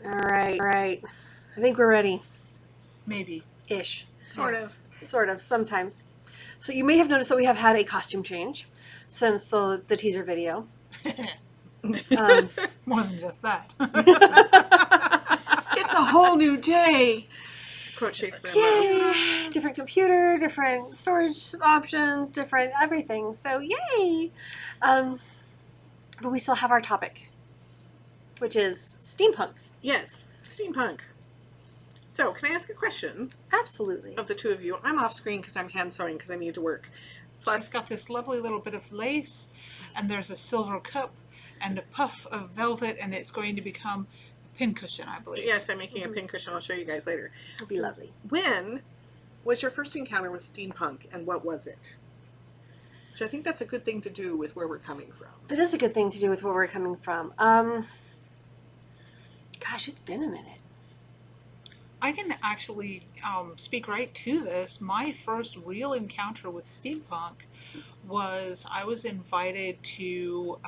All right. I think we're ready. Maybe. Ish. Sort of. Sort of, sometimes. So you may have noticed that we have had a costume change since the teaser video. More than just that. It's a whole new day. Quote Shakespeare. Yay! Different computer, different storage options, different everything. So yay! But we still have our topic, which is steampunk. Yes, steampunk. So, can I ask a question Absolutely. of the two of you? I'm off screen because I'm hand sewing because I need to work. Plus, she's got this lovely little bit of lace, and there's a silver cup and a puff of velvet, and it's going to become a pincushion, I believe. Yes, I'm making a pincushion. I'll show you guys later. It'll be lovely. When was your first encounter with steampunk, and what was it? Which I think that's a good thing to do with where we're coming from. That is a good thing to do with where we're coming from. Gosh, it's been a minute. I can actually speak right to this. My first real encounter with steampunk was I was invited to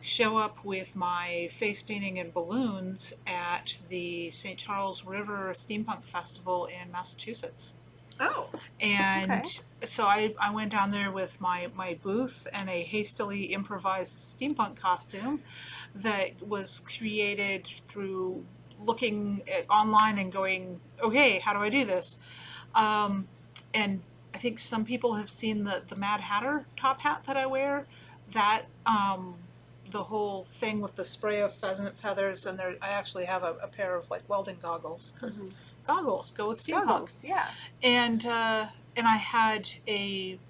show up with my face painting and balloons at the St. Charles River Steampunk Festival in Massachusetts. Oh. And so I went down there with my booth and a hastily improvised steampunk costume that was created through looking at online and going, okay, how do I do this? And I think some people have seen the Mad Hatter top hat that I wear. That the whole thing with the spray of pheasant feathers, and I actually have a pair of like welding goggles because goggles go with steampunk. Goggles, yeah. And I had a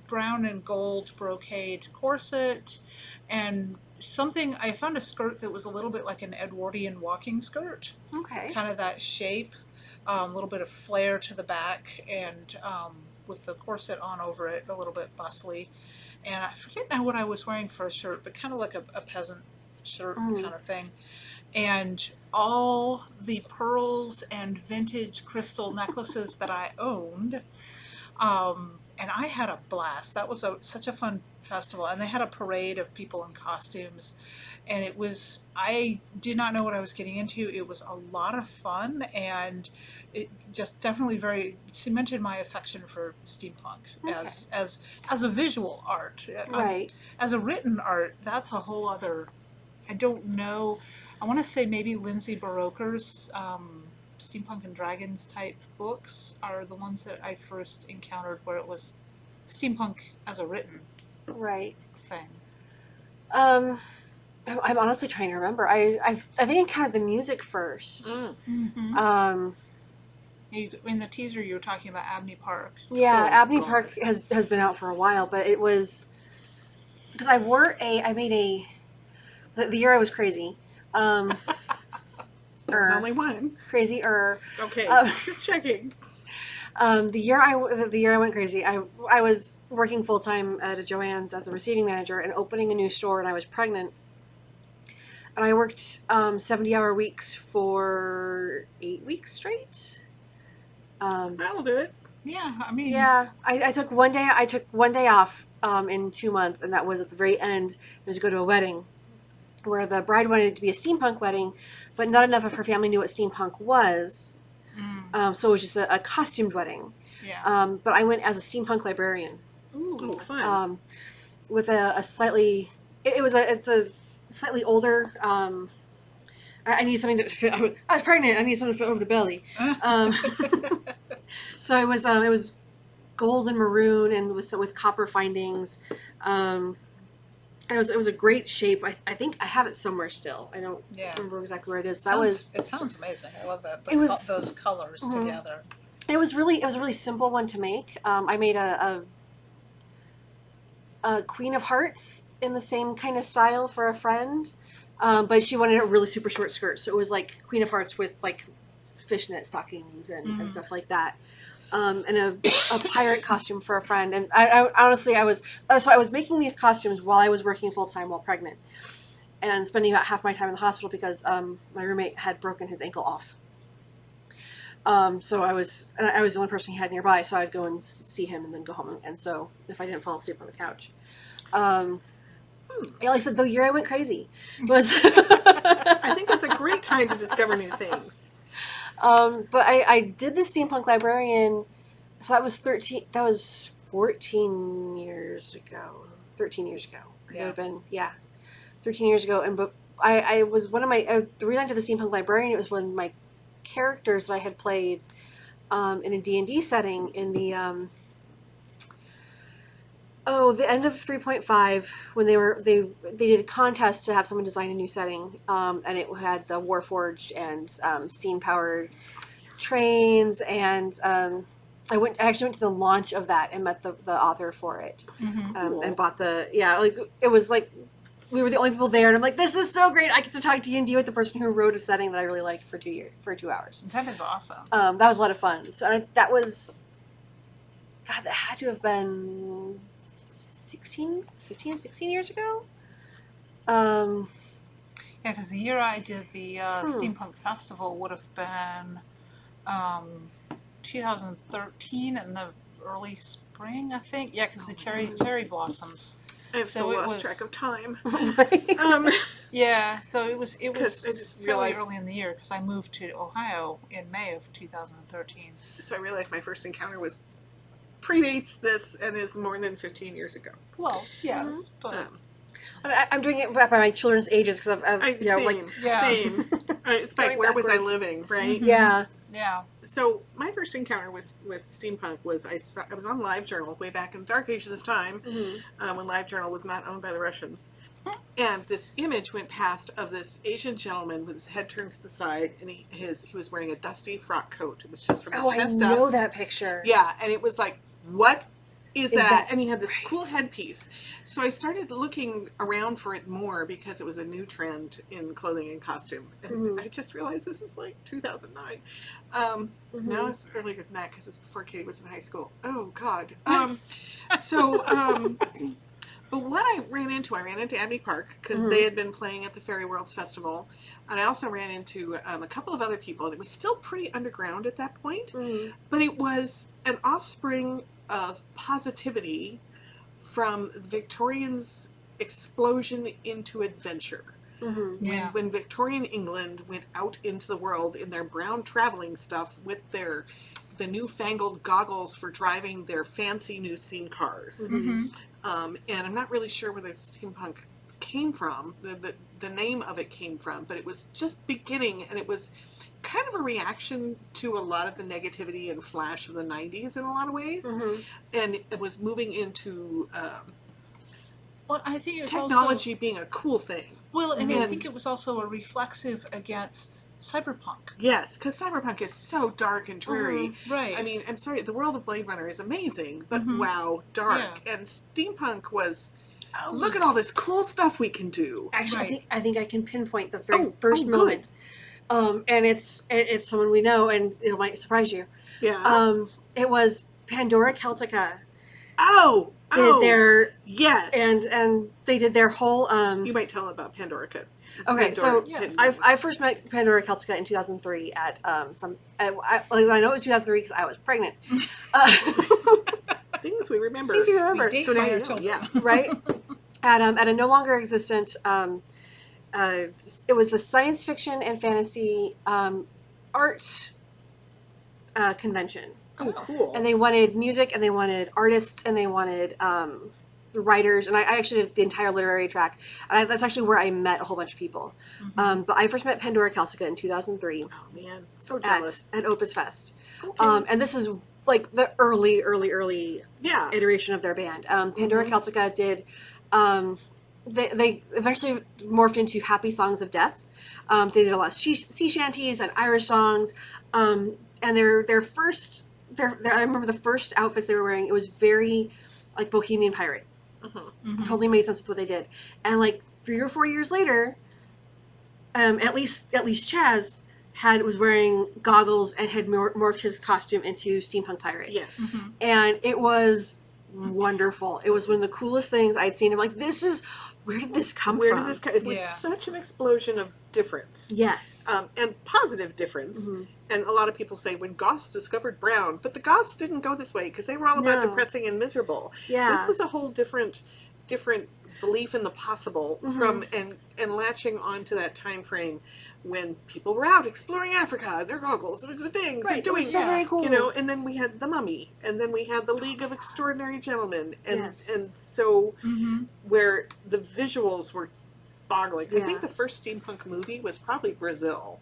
brown and gold brocade corset and I found a skirt that was a little bit like an Edwardian walking skirt. Okay. Kind of that shape, a little bit of flare to the back, and with the corset on over it, a little bit bustly. And I forget now what I was wearing for a shirt, but kind of like a peasant shirt kind of thing. And all the pearls and vintage crystal necklaces that I owned, and I had a blast. That was such a fun festival. And they had a parade of people in costumes. And I did not know what I was getting into. It was a lot of fun. And it just definitely very cemented my affection for steampunk as a visual art. Right. As a written art, that's a whole other, I don't know. I want to say maybe Lindsay Baroker's Steampunk and Dragons type books are the ones that I first encountered where it was steampunk as a written thing. I'm honestly trying to remember. I think I encountered the music first. In the teaser you were talking about Abney Park. Yeah, Abney Park has been out for a while, but it was because I made the year I was crazy. There's only one. Crazy. Okay, just checking. The year I went crazy, I was working full time at a Joann's as a receiving manager and opening a new store, and I was pregnant. And I worked 70-hour weeks for 8 weeks straight. That'll do it. Yeah, I mean. Yeah, I took one day. I took one day off in 2 months, and that was at the very end. It was to go to a wedding, where the bride wanted it to be a steampunk wedding, but not enough of her family knew what steampunk was. So it was just a costumed wedding. Yeah. But I went as a steampunk librarian. Ooh, fun. With a slightly, it's a slightly older. I need something to fit. I was pregnant. I need something to fit over the belly. So it was gold and maroon and with copper findings. It was a great shape. I think I have it somewhere still. I don't remember exactly where it is. It sounds amazing. I love that. Those colors together. It was a really simple one to make. I made a Queen of Hearts in the same kind of style for a friend, but she wanted a really super short skirt. So it was like Queen of Hearts with like fishnet stockings and stuff like that. And a pirate costume for a friend. And I honestly, I was making these costumes while I was working full time while pregnant and spending about half my time in the hospital because my roommate had broken his ankle off. So I was the only person he had nearby, so I'd go and see him and then go home. And so if I didn't fall asleep on the couch. Yeah, like I said, the year I went crazy was. I think that's a great time to discover new things. But I did the Steampunk Librarian, so that was 13. That was 14 years ago. 13 years ago. Because it had been 13 years ago. And but I was one of my the reason I did the Steampunk Librarian. It was one of my characters that I had played in a D&D setting in the the end of 3.5 when they did a contest to have someone design a new setting, and it had the Warforged and steam powered trains, and I actually went to the launch of that and met the author for it, Cool. and bought it was like we were the only people there, and I'm like, this is so great! I get to talk D&D with the person who wrote a setting that I really liked for 2 hours. That is awesome. That was a lot of fun. So that was, God, that had to have been 15, 16 years ago. Yeah, because the year I did the Steampunk Festival would have been 2013 in the early spring, I think. Yeah, because the cherry blossoms. I have So so it lost was- track of time. Right? Yeah, so it was 'Cause I just fairly realized- early in the year because I moved to Ohio in May of 2013. So I realized my first encounter predates this and is more than 15 years ago. Well, yes, but But I'm doing it by my children's ages because I've Same, like Yeah. same. It's like, Going where was I backwards. living, right? yeah. yeah. So my first encounter with steampunk was I was on LiveJournal way back in the dark ages of time, when LiveJournal was not owned by the Russians, and this image went past of this Asian gentleman with his head turned to the side, and he was wearing a dusty frock coat. It was just from Oh, his I chest know up. that picture. Yeah, and it was like, what is that? that And he had this right? cool headpiece. So I started looking around for it more because it was a new trend in clothing and costume. And I just realized this is like 2009. Now it's earlier than that because it's before Katie was in high school. Oh, God. But what I ran into Abbey Park because they had been playing at the Fairy Worlds Festival. And I also ran into a couple of other people. And it was still pretty underground at that point. But it was an offspring of positivity from Victorians' explosion into adventure. Yeah. When Victorian England went out into the world in their brown traveling stuff with the newfangled goggles for driving their fancy new steam cars. And I'm not really sure where the steampunk came from, the name of it came from, but it was just beginning, and it was kind of a reaction to a lot of the negativity and flash of the 90s in a lot of ways. And it was moving into Well, I think it was technology being a cool thing. Well, and I think it was also a reflexive against cyberpunk. Yes, because cyberpunk is so dark and dreary. Right. I mean, I'm sorry, the world of Blade Runner is amazing, but wow, dark. Yeah. And steampunk was, look at all this cool stuff we can do. Actually, Right. I think I can pinpoint the very Oh, first good. moment. And it's someone we know, and it might surprise you. Yeah. It was Pandora Celtica. Did their yes. and they did their whole you might tell about Pandora. Okay, so Pandora. I first met Pandora Celtica in 2003 at I know it was 2003 because I was pregnant. Things we remember. Things you remember. We date So now our you know. children. Yeah. Right? At a no longer existent it was the science fiction and fantasy art convention. Oh, cool. And they wanted music, and they wanted artists, and they wanted writers, and I actually did the entire literary track. And that's actually where I met a whole bunch of people. But I first met Pandora Celtica in 2003 Oh man, so jealous. at Opus Fest. Okay. And this is like the early Yeah. iteration of their band. Pandora Celtica did. They eventually morphed into Happy Songs of Death. They did a lot of sea shanties and Irish songs. And their first. I remember the first outfits they were wearing. It was very like Bohemian Pirate. Totally made sense with what they did. And like 3 or 4 years later, at least Chaz was wearing goggles and had morphed his costume into Steampunk Pirate. Yes. And it was wonderful. It was one of the coolest things I'd seen. I'm like, where did this come Where from? did this come? It was Yeah. such an explosion of difference. Yes. And positive difference. And a lot of people say when Goths discovered brown, but the Goths didn't go this way because they were all about No. depressing and miserable. Yeah. This was a whole different belief in the possible Mhm. from and latching onto that time frame when people were out exploring Africa, their goggles, those things, Right, and it doing was so very cool. you know, and then we had the Mummy, and then we had the League of Extraordinary Gentlemen, and Yes. and so Mm-hmm. where the visuals were boggling. I Yeah. think the first steampunk movie was probably Brazil,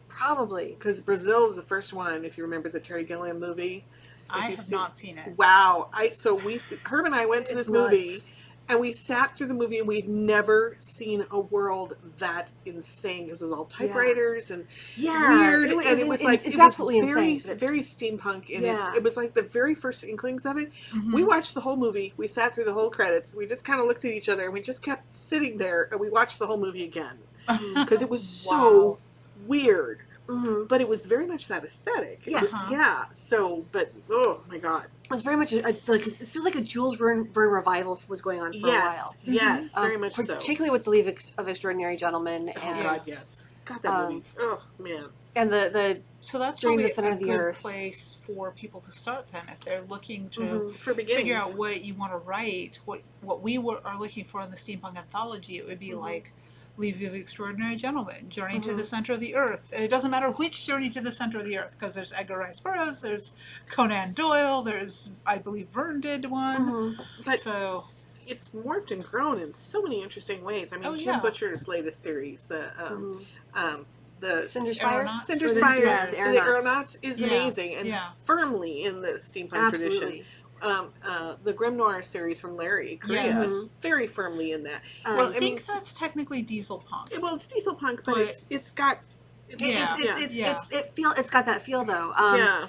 Probably. because Brazil is the first one. If you remember the Terry Gilliam movie, I you've have seen- not seen it. Wow! Herb and I went to It's this movie. nuts. And we sat through the movie, and we'd never seen a world that insane. Because it was all typewriters and Yeah. weird, and it was like it's it was absolutely very, insane. but it's- very steampunk, and Yeah. it was like the very first inklings of it. Mhm. We watched the whole movie. We sat through the whole credits. We just kind of looked at each other, and we just kept sitting there, and we watched the whole movie again because it was so weird. Mhm. But it was very much that aesthetic. It was, Yes. yeah. So, but oh my god, It was very much like it feels like a Jules Verne revival was going on for a while. yes, very much so. Particularly with the League of Extraordinary Gentlemen Oh and god, yes. God, that movie. Oh man. and the So that's Journey to probably the Center a of the good Earth. place for people to start then, if they're looking to Mhm. For beginnings. figure out what you want to write. What we are looking for in the steampunk anthology, it would be like League of Extraordinary Gentlemen, Journey to the Center of the Earth. And it doesn't matter which Journey to the Center of the Earth, because there's Edgar Rice Burroughs, there's Conan Doyle, there's, I believe, Verne did one. But So it's morphed and grown in so many interesting ways. I mean, Oh, Jim yeah. Butcher's latest series, the Cinder Spires. Aeronauts. Cinder Cinder Spires, Spires. the Aeronauts. Aeronauts is Yeah. amazing and Yeah. firmly in the steampunk tradition. Absolutely. The Grimoire series from Larry Correa, Yes. very firmly in that. Well, I think that's technically diesel punk. Well, it's diesel punk, but But- it's got Yeah. It's got that feel though. yeah,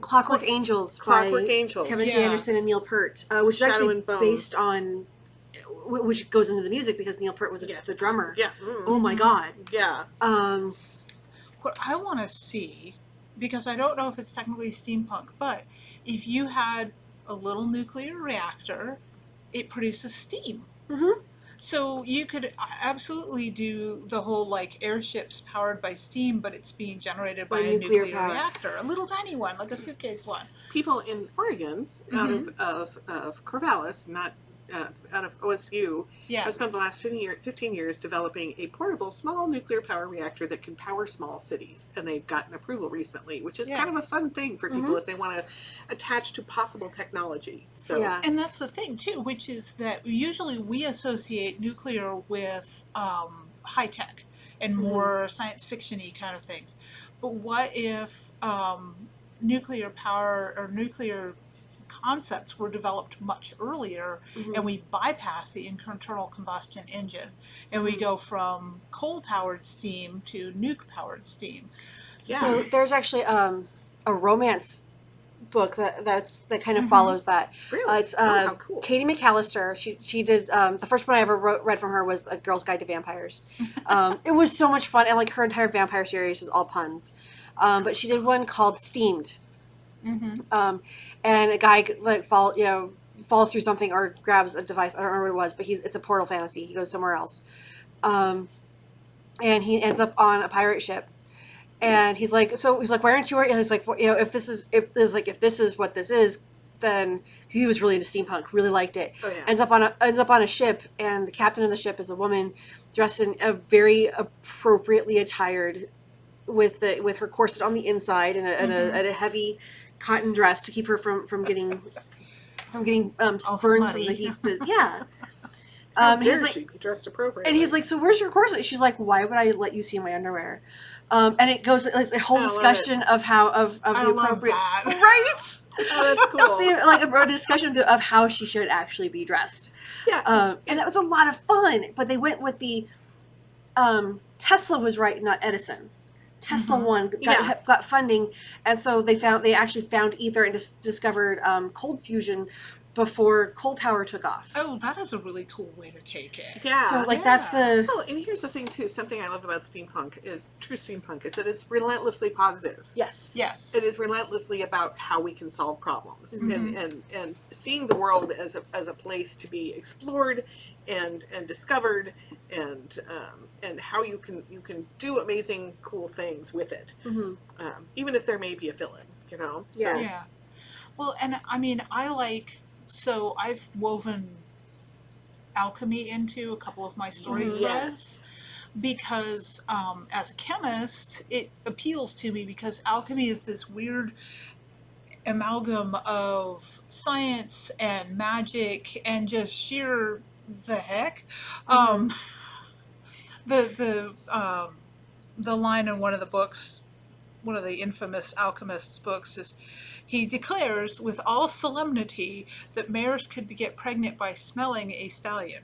Clockwork Angels Clockwork by Angels. Kevin J. Yeah. Anderson and Neil Peart, which is Shadow actually and Bone. based on, which goes into the music because Neil Peart was Yes. the drummer. Yeah, Oh my god. yeah. What I want to see, because I don't know if it's technically steampunk, but if you had a little nuclear reactor, it produces steam. Mhm. So you could absolutely do the whole like airships powered by steam, but it's being generated by a nuclear nuclear power. reactor, a little tiny one, like a suitcase one. People in Oregon, out of Corvallis, not out of OSU, Yeah. have spent the last 15 years developing a portable small nuclear power reactor that can power small cities. And they've gotten approval recently, which is Yeah. kind of a fun thing for people if they want to attach to possible technology. So Yeah. And that's the thing too, which is that usually we associate nuclear with high tech and more science fiction-y kind of things. But what if nuclear power or nuclear concepts were developed much earlier and we bypass the internal combustion engine and we go from coal-powered steam to nuke-powered steam? yeah. So there's actually a romance book that kind of follows that. Really? It's how cool. Katie McAllister. She did the first one I ever read from her was A Girl's Guide to Vampires. It was so much fun, and like her entire vampire series is all puns. But she did one called Steamed. And a guy like falls through something or grabs a device. I don't remember what it was, but it's a portal fantasy. He goes somewhere else, and he ends up on a pirate ship. And he's like, why aren't you? And he's like, if this is what this is, then he was really into steampunk, really liked it. Oh, yeah. Ends up on a ship, and the captain of the ship is a woman dressed in a very appropriately attired, with her corset on the inside and a heavy cotton dress to keep her from getting burned from smutty. the heat. Yeah. How And he's dare like, she be dressed appropriately? and he's like, so where's your corset? She's like, why would I let you see my underwear? And it goes like a whole I love discussion of how of I the love appropriate that. right. Oh, that's cool. Like a discussion of how she should actually be dressed. Yeah. And that was a lot of fun. But they went with the Tesla was right, not Edison. Tesla won, got funding, and so they actually found ether and discovered cold fusion before coal power took off. Oh, that is a really cool way to take it. Yeah. So like that's the Well, and here's the thing too. Something I love about steampunk is that it's relentlessly positive. yes. Yes. It is relentlessly about how we can solve problems and seeing the world as a place to be explored and discovered and how you can do amazing cool things with it, even if there may be a villain, So, Yeah. Well, and I mean, I've woven alchemy into a couple of my story threads. Yes. Because as a chemist, it appeals to me because alchemy is this weird amalgam of science and magic and just sheer the heck. The line in one of the books, one of the infamous alchemist's books, is he declares with all solemnity that mares could get pregnant by smelling a stallion.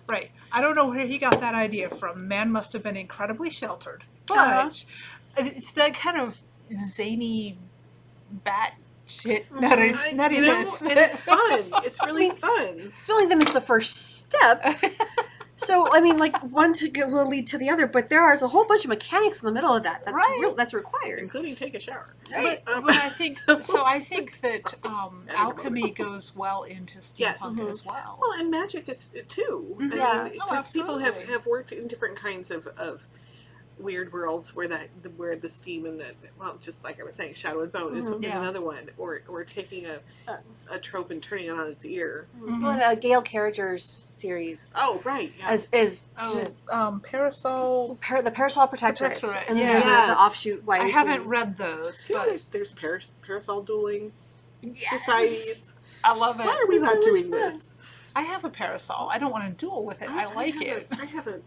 Right. I don't know where he got that idea from. Man must have been incredibly sheltered. But it's that kind of zany bat shit nuttiness. And it's fun. It's really fun. Smelling them is the first step. So, I mean, like, one will lead to the other, but there is a whole bunch of mechanics in the middle of that. That's that's required. Including take a shower. Right. But I think I think that alchemy goes well into steampunk as well. Well, and magic is too. Mm-hmm. I mean, because people have worked in different kinds of weird worlds where the steam and just like I was saying, Shadow and Bone is another one, or taking a trope and turning it on its ear. Well, in Gail Carriger's series. Oh, right. Yeah. Parasol. The Parasol Protectorate. And then Yeah. there's the offshoot YA I haven't series. read those, Yeah, but there's parasol dueling societies. I love it. Why are we It's not so doing much fun. this? I have a parasol. I don't want to duel with it. I like it. I have a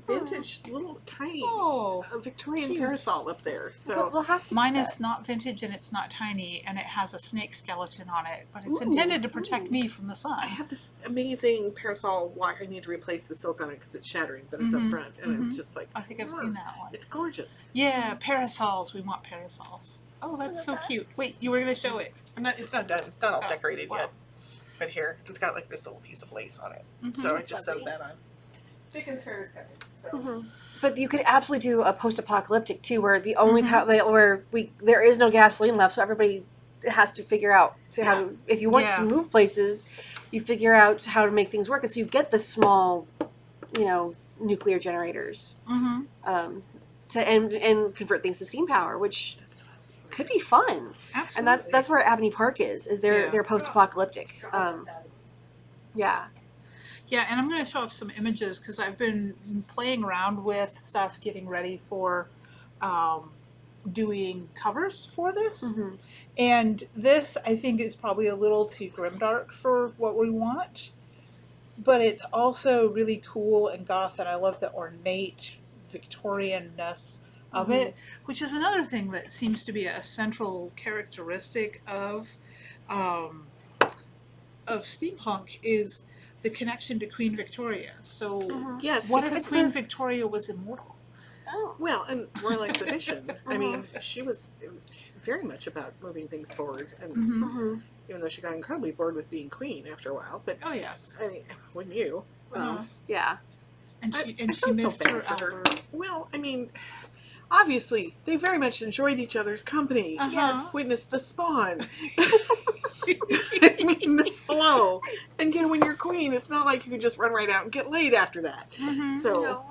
vintage little tiny Oh, Victorian cute. parasol up there. So We'll have to mine do is not vintage and it's not tiny and it has a snake skeleton on it, but it's intended to protect me from the sun. I have this amazing parasol. I need to replace the silk on it because it's shattering, but it's up front, and I'm just like, I think I've seen that one. It's gorgeous. Yeah, parasols. We want parasols. Oh, that's so cute. Wait, you were going to show it. It's not done. It's not all Oh, decorated wow. yet. But here, it's got like this little piece of lace on it. So I just sewed that on. Dickens hair is coming. So. But you could absolutely do a post-apocalyptic too, where the only there is no gasoline left, so everybody has to figure out how to. If you want to move places, you figure out how to make things work, and so you get the small, nuclear generators, to and convert things to steam power, which could be fun. Absolutely. And that's where Abney Park is they're post-apocalyptic. Yeah. Yeah, and I'm going to show off some images because I've been playing around with stuff, getting ready for doing covers for this. And this, I think, is probably a little too grimdark for what we want. But it's also really cool and goth, and I love the ornate Victorian-ness of it, which is another thing that seems to be a central characteristic of steampunk is the connection to Queen Victoria. So, Yes, what if Queen Victoria was immortal? Oh. Well, and Royal Exhibition. I mean, she was very much about moving things forward, and even though she got incredibly bored with being queen after a while, but Oh yes, I mean, wouldn't you? Yeah. and she I felt so missed bad her for her. Albert. Well, I mean, obviously, they very much enjoyed each other's company. Yes. Witness the spawn. I mean, hello. And when you're queen, it's not like you can just run right out and get laid after that. So,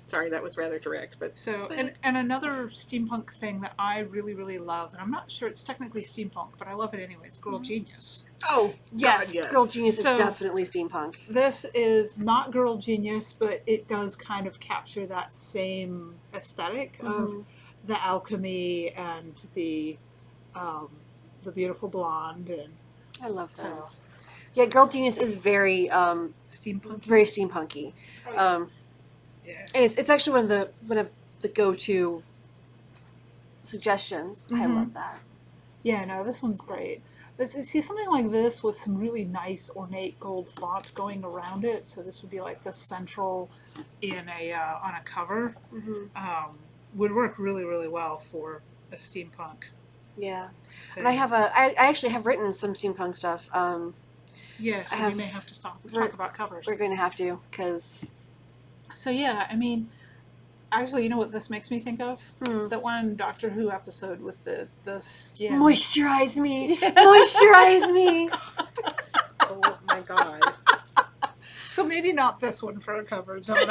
sorry, that was rather direct, but So, and another steampunk thing that I really, really love, and I'm not sure it's technically steampunk, but I love it anyway, it's Girl Genius. oh, Yes. God, yes. Girl Genius So- is definitely steampunk. This is not Girl Genius, but it does kind of capture that same aesthetic of the alchemy and the beautiful blonde and I love So- those. Yeah, Girl Genius is very steampunk. very steampunky. Yeah. And it's actually one of the go-to suggestions. I love that. Yeah, no, this one's great. See, something like this with some really nice ornate gold font going around it. So this would be like the central in on a cover. Would work really, really well for a steampunk Yeah. thing. And I actually have written some steampunk stuff. Yeah, so we may have to stop and talk about covers. We're going to have to, because So yeah, I mean, actually, you know what this makes me think of? Hmm. That one Doctor Who episode with the skin. moisturize me, moisturize me. Oh, my God. So maybe not this one for a cover, Jonna.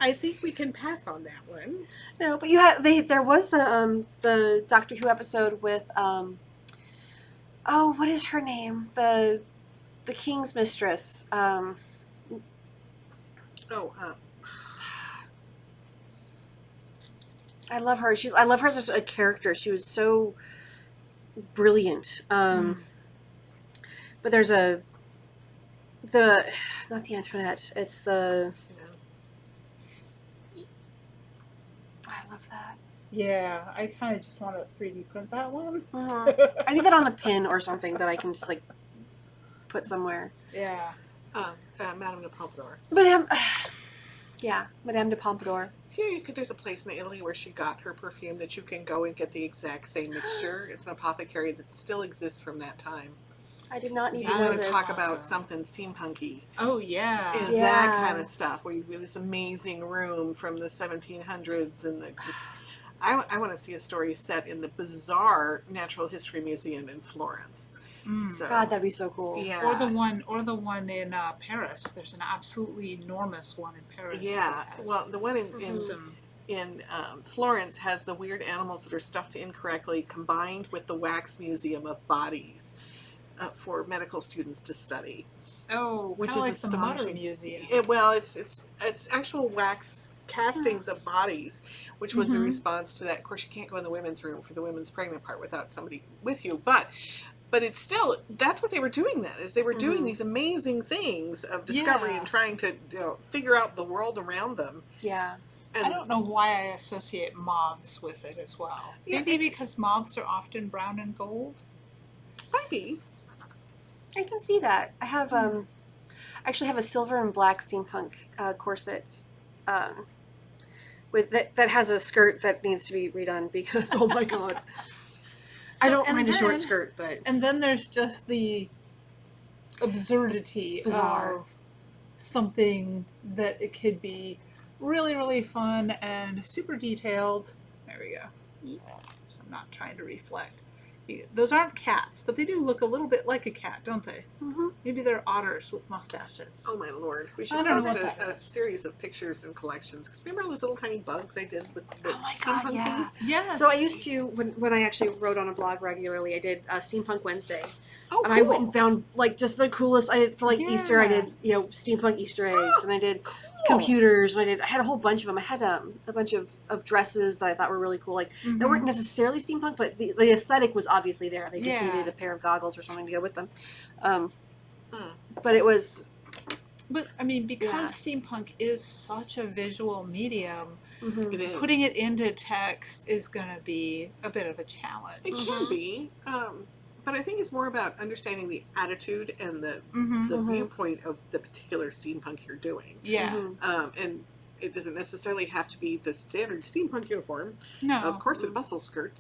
I think we can pass on that one. No, but there was the Doctor Who episode with oh, what is her name? The king's mistress. I love her. I love her as a character. She was so brilliant. But there's not the Antoinette. It's the. I love that. Yeah, I kind of just want to 3D print that one. I need that on a pin or something that I can just like put somewhere. Yeah. Madame de Pompadour. Madame de Pompadour. Yeah, there's a place in Italy where she got her perfume that you can go and get the exact same mixture. It's an apothecary that still exists from that time. I did not need to I'm know going to this. talk about something steampunky. Oh, yeah. Is that kind of stuff where you have this amazing room from the 1700s and I want to see a story set in the bizarre Natural History Museum in Florence. So, God, that'd be so cool. Yeah. Or the one in Paris. There's an absolutely enormous one in Paris. Yeah. Well, the one in some Florence has the weird animals that are stuffed incorrectly combined with the wax museum of bodies for medical students to study. Oh, which is like the Modern astonishing. Museum. It's actual wax castings of bodies, which was the response to that. Of course, you can't go in the women's room for the women's pregnant part without somebody with you, but it's still, that's what they were doing then, is they were doing these amazing things of discovery and trying to figure out the world around them. Yeah. And I don't know why I associate moths with it as well. Yeah, Maybe because moths are often brown and gold. might be. I can see that. I have I actually have a silver and black steampunk corset with that has a skirt that needs to be redone because oh my god. I don't mind a short skirt, but and then there's just the absurdity Bizarre. of something that it could be really, really fun and super detailed. There we go. So I'm not trying to reflect. Those aren't cats, but they do look a little bit like a cat, don't they? Mm-hmm. Maybe they're otters with mustaches. Oh my lord. We I should don't know post what that a is. series of pictures and collections. Because remember all those little tiny bugs I did with the Oh my god, steampunk yeah. thing? Yes. So I used to when I actually wrote on a blog regularly, I did Steampunk Wednesday. Oh, And I went and found like just the coolest. I did for like Easter. I Yeah. did steampunk Easter eggs, and I did computers, and I had a whole bunch of them. I had a bunch of dresses that I thought were really cool, like that weren't necessarily steampunk, but the aesthetic was obviously there. They just needed a pair of goggles or something to go with them. But it was. But I mean, because steampunk is such a visual medium, It is. putting it into text is going to be a bit of a challenge. It can be. But I think it's more about understanding the attitude and the viewpoint of the particular steampunk you're doing. Yeah. And it doesn't necessarily have to be the standard steampunk uniform. No. Of course, a bustle skirt,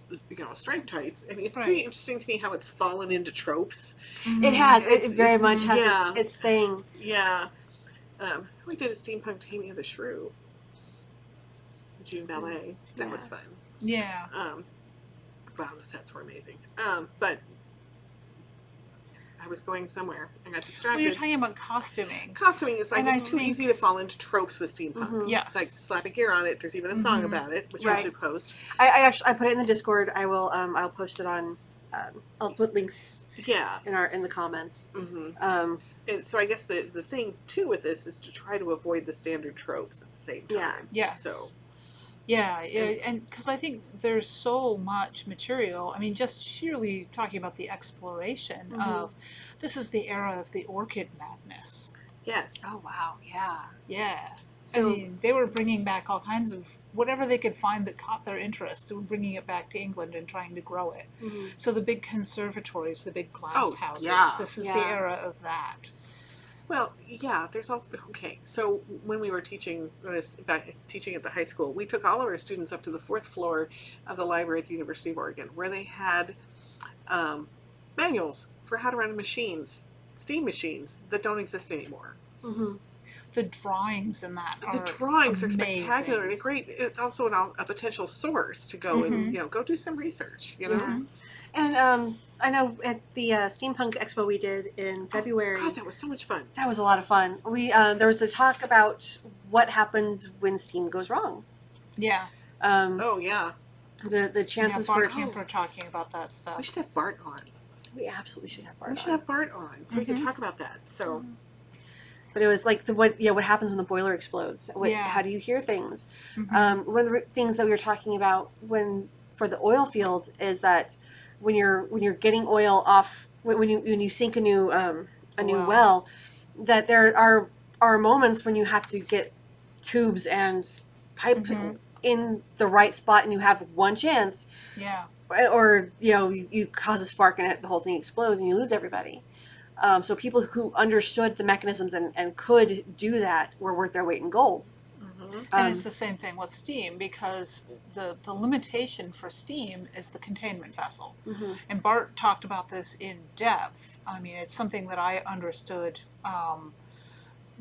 striped tights. I mean, it's Right. pretty interesting to me how it's fallen into tropes. It has. It's- It very it's- much has yeah. its thing. Yeah. We did a steampunk Taming of the Shrew. June Ballet. That was fun. Yeah. Wow, the sets were amazing. But I was going somewhere. I got distracted. Well, you're talking about costuming. Costuming is like, And I it's too think- easy to fall into tropes with steampunk. Yes. It's like slap a gear on it. There's even a song about it, which I Right. should post. I put it in the Discord. I will. I'll post it on. I'll put links Yeah. in the comments. Mm-hmm. And so I guess the thing too with this is to try to avoid the standard tropes at the same time. Yeah. Yes. So Yeah, and because I think there's so much material. I mean, just sheerly talking about the exploration of this is the era of the orchid madness. yes. Oh wow! Yeah. Yeah. So I mean, they were bringing back all kinds of whatever they could find that caught their interest. They were bringing it back to England and trying to grow it. So the big conservatories, the big glass houses. yeah. This is the Yeah. era of that. Well, yeah, there's also, okay, so when we were teaching, when I was back teaching at the high school, we took all of our students up to the 4th floor of the library at the University of Oregon, where they had manuals for how to run machines, steam machines that don't exist anymore. The drawings in that The drawings are amazing. spectacular and it's also a potential source to go and, go do some research, you know? Yeah. And I know at the Steampunk Expo we did in February. God, that was so much fun. That was a lot of fun. We there was the talk about what happens when steam goes wrong. Yeah. Oh, yeah. The chances Bart for Kemper talking about that stuff. We should have Bart on. We absolutely should have Bart We on. should have Bart on so we can talk about that. So, But it was like what happens when the boiler explodes? How do you hear things? One of the things that we were talking about for the oil field is that when you're getting oil off when you sink a new well, that there are moments when you have to get tubes and pipe in the right spot, and you have one chance. Yeah. Or you cause a spark and the whole thing explodes and you lose everybody. So people who understood the mechanisms and could do that were worth their weight in gold. And it's the same thing with steam, because the limitation for steam is the containment vessel. And Bart talked about this in depth. I mean, it's something that I understood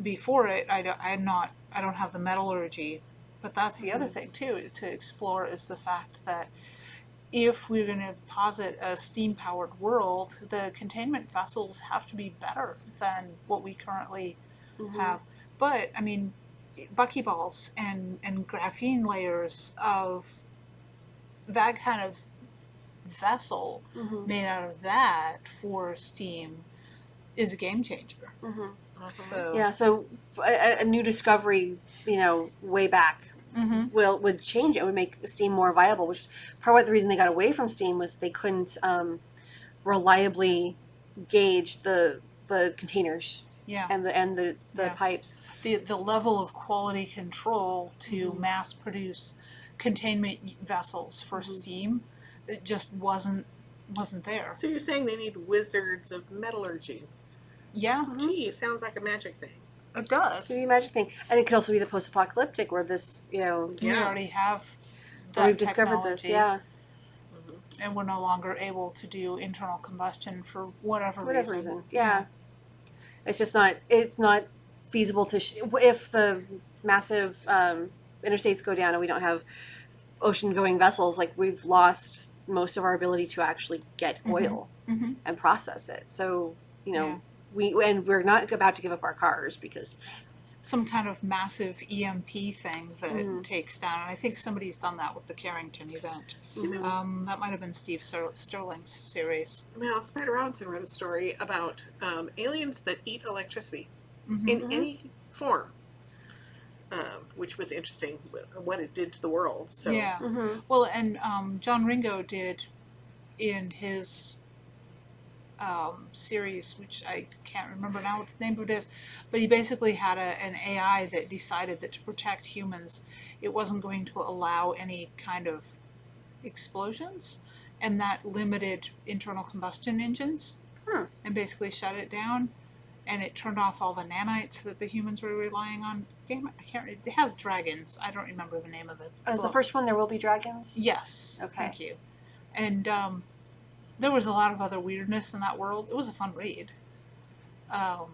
before it. I don't have the metallurgy, but that's the other thing too to explore, is the fact that if we're going to posit a steam-powered world, the containment vessels have to be better than what we currently have. But, I mean, buckyballs and graphene layers of that kind of vessel made out of that for steam is a game changer. So a new discovery, way back would change it, would make steam more viable, which part of the reason they got away from steam was they couldn't reliably gauge the containers and the pipes. The level of quality control to mass produce containment vessels for steam, it just wasn't there. So you're saying they need wizards of metallurgy? Yeah. Gee, sounds like a magic thing. It does. It could be a magic thing, and it could also be the post-apocalyptic, where this, we already have that we've discovered this, technology, and we're no longer able to do internal combustion for whatever reason. Yeah. It's just not. It's not feasible to if the massive interstates go down and we don't have ocean-going vessels. Like, we've lost most of our ability to actually get oil and process it. So we're not about to give up our cars because some kind of massive EMP thing that takes down. And I think somebody's done that with the Carrington event. That might have been Steve Sterling's series. Well, Spider Robinson wrote a story about aliens that eat electricity in any form, which was interesting, what it did to the world. So. Yeah. Well, and John Ringo did in his series, which I can't remember now what the name of it is, but he basically had an AI that decided that to protect humans, it wasn't going to allow any kind of explosions, and that limited internal combustion engines and basically shut it down, and it turned off all the nanites that the humans were relying on. Damn it, I can't. It has dragons. I don't remember the name of the book. the first one, There Will Be Dragons. Yes. Okay. Thank you. And there was a lot of other weirdness in that world. It was a fun read. But